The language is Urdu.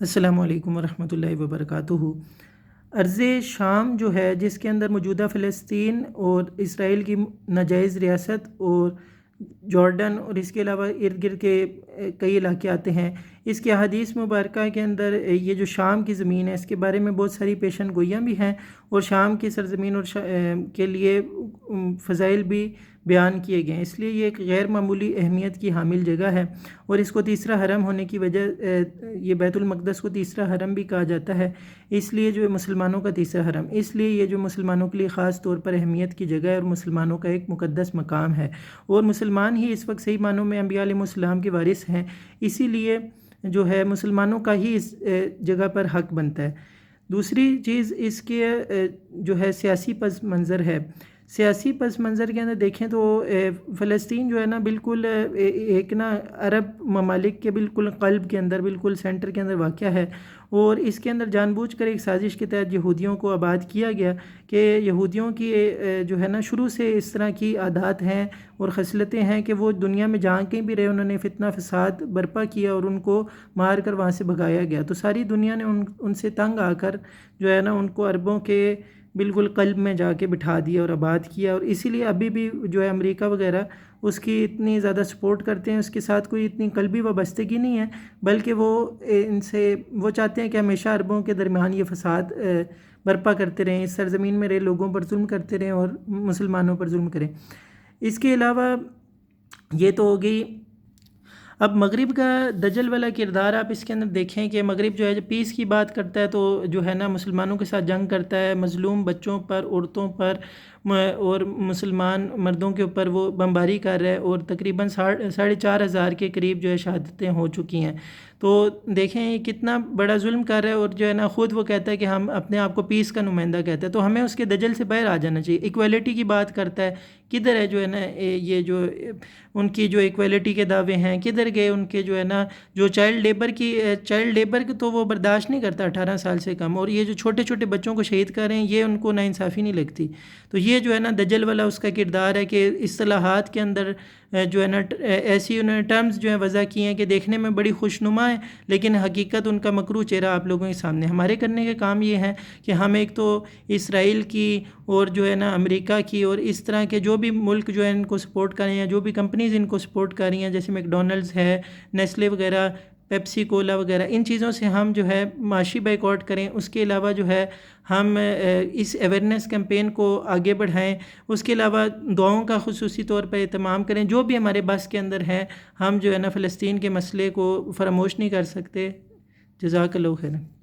السلام علیکم ورحمۃ اللہ وبرکاتہ۔ ارض شام جو ہے، جس کے اندر موجودہ فلسطین اور اسرائیل کی ناجائز ریاست اور جارڈن اور اس کے علاوہ ارد گرد کے کئی علاقے آتے ہیں، اس کے احادیث مبارکہ کے اندر یہ جو شام کی زمین ہے اس کے بارے میں بہت ساری پیشن گوئیاں بھی ہیں، اور شام کی سرزمین اور کے لیے فضائل بھی بیان کیے گئے ہیں۔ اس لیے یہ ایک غیر معمولی اہمیت کی حامل جگہ ہے، اور اس کو تیسرا حرم ہونے کی وجہ یہ بیت المقدس کو تیسرا حرم بھی کہا جاتا ہے، اس لیے جو مسلمانوں کا تیسرا حرم، اس لیے یہ جو مسلمانوں کے لیے خاص طور پر اہمیت کی جگہ ہے اور مسلمانوں کا ایک مقدس مقام ہے، اور مسلمان ہی اس وقت صحیح معنوں میں انبیاء علیہ السلام کے وارث ہیں، اسی لیے جو ہے مسلمانوں کا ہی اس جگہ پر حق بنتا ہے۔ دوسری چیز اس کے جو ہے سیاسی پس منظر ہے۔ سیاسی پس منظر کے اندر دیکھیں تو فلسطین جو ہے نا بالکل ایک نا عرب ممالک کے بالکل قلب کے اندر، بالکل سینٹر کے اندر واقع ہے، اور اس کے اندر جان بوجھ کر ایک سازش کے تحت یہودیوں کو آباد کیا گیا کہ یہودیوں کی جو ہے نا شروع سے اس طرح کی عادات ہیں اور خصلتیں ہیں کہ وہ دنیا میں جہاں کہیں بھی رہے انہوں نے فتنہ فساد برپا کیا اور ان کو مار کر وہاں سے بھگایا گیا، تو ساری دنیا نے ان سے تنگ آ کر جو ہے نا ان کو عربوں کے بالکل قلب میں جا کے بٹھا دیا اور آباد کیا، اور اسی لیے ابھی بھی جو ہے امریکہ وغیرہ اس کی اتنی زیادہ سپورٹ کرتے ہیں، اس کے ساتھ کوئی اتنی قلبی وابستگی نہیں ہے، بلکہ وہ چاہتے ہیں کہ ہمیشہ عربوں کے درمیان یہ فساد برپا کرتے رہیں، اس سرزمین میں رہے لوگوں پر ظلم کرتے رہیں اور مسلمانوں پر ظلم کریں۔ اس کے علاوہ یہ تو ہو گئی۔ اب مغرب کا دجل والا کردار آپ اس کے اندر دیکھیں کہ مغرب جو ہے جب پیس کی بات کرتا ہے تو جو ہے نا مسلمانوں کے ساتھ جنگ کرتا ہے، مظلوم بچوں پر، عورتوں پر اور مسلمان مردوں کے اوپر وہ بمباری کر رہا ہے، اور تقریباً 4,500 کے قریب جو ہے شہادتیں ہو چکی ہیں۔ تو دیکھیں یہ کتنا بڑا ظلم کر رہا ہے، اور جو ہے نا خود وہ کہتا ہے کہ ہم اپنے آپ کو پیس کا نمائندہ کہتا ہے، تو ہمیں اس کے دجل سے باہر آ جانا چاہیے۔ ایکویلٹی کی بات کرتا ہے، کدھر ہے جو ہے نا یہ جو ان کی جو ایکویلٹی کے دعوے ہیں کدھر گئے؟ ان کے جو ہے نا جو چائلڈ لیبر کی تو وہ برداشت نہیں کرتا 18 سال سے کم، اور یہ جو چھوٹے چھوٹے بچوں کو شہید کر رہے ہیں یہ ان کو ناانصافی نہیں لگتی۔ تو یہ جو ہے نا دجل والا اس کا کردار ہے کہ اصطلاحات کے اندر جو ہے نا ایسی انہوں نے ٹرمز جو ہیں وضع کی ہیں کہ دیکھنے میں بڑی خوشنما ہے، لیکن حقیقت ان کا مکروہ چہرہ آپ لوگوں کے سامنے۔ ہمارے کرنے کے کام یہ ہے کہ ہم ایک تو اسرائیل کی اور جو ہے نا امریکہ کی اور اس طرح کے جو بھی ملک جو ہے ان کو سپورٹ کر رہے ہیں، جو بھی کمپنیز ان کو سپورٹ کر رہی ہیں، جیسے میک ڈونلڈز ہے، نیسلے وغیرہ، پیپسی کولا وغیرہ، ان چیزوں سے ہم جو ہے معاشی بائیکاٹ کریں۔ اس کے علاوہ جو ہے ہم اس اویئرنیس کیمپین کو آگے بڑھائیں، اس کے علاوہ دعاؤں کا خصوصی طور پر اہتمام کریں، جو بھی ہمارے بس کے اندر ہیں، ہم جو ہے نا فلسطین کے مسئلے کو فراموش نہیں کر سکتے۔ جزاک اللہ خیر۔